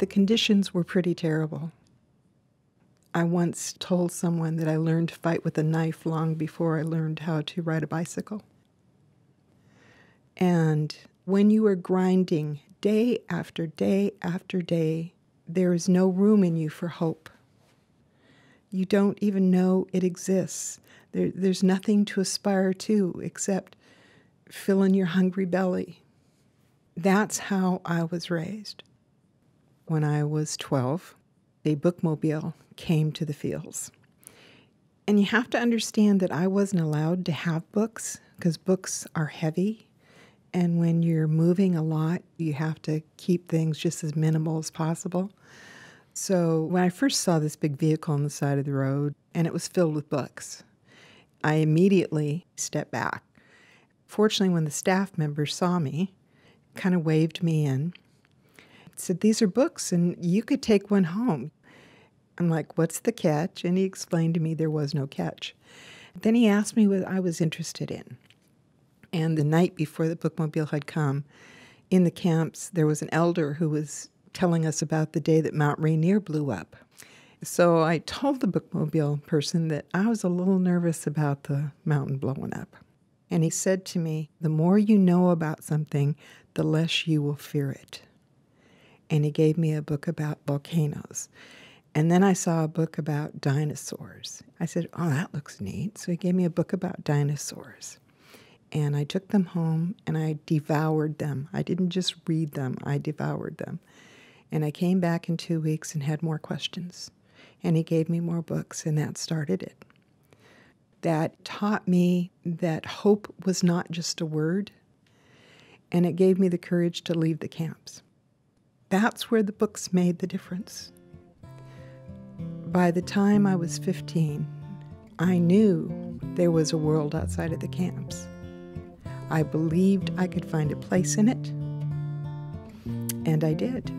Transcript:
The conditions were pretty terrible. I once told someone that I learned to fight with a knife long before I learned how to ride a bicycle. And when you are grinding day after day after day, there is no room in you for hope. You don't even know it exists. There's nothing to aspire to except filling your hungry belly. That's how I was raised. When I was 12, a bookmobile came to the fields. And you have to understand that I wasn't allowed to have books because books are heavy. And when you're moving a lot, you have to keep things just as minimal as possible. So when I first saw this big vehicle on the side of the road, and it was filled with books, I immediately stepped back. Fortunately, when the staff members saw me, kind of waved me in, said, "These are books, and you could take one home." I'm like, "What's the catch?" And he explained to me there was no catch. Then he asked me what I was interested in. And the night before the bookmobile had come, in the camps, there was an elder who was telling us about the day that Mount Rainier blew up. So I told the bookmobile person that I was a little nervous about the mountain blowing up. And he said to me, "The more you know about something, the less you will fear it." And he gave me a book about volcanoes. And then I saw a book about dinosaurs. I said, "Oh, that looks neat." So he gave me a book about dinosaurs. And I took them home and I devoured them. I didn't just read them, I devoured them. And I came back in 2 weeks and had more questions. And he gave me more books, and that started it. That taught me that hope was not just a word, and it gave me the courage to leave the camps. That's where the books made the difference. By the time I was 15, I knew there was a world outside of the camps. I believed I could find a place in it, and I did.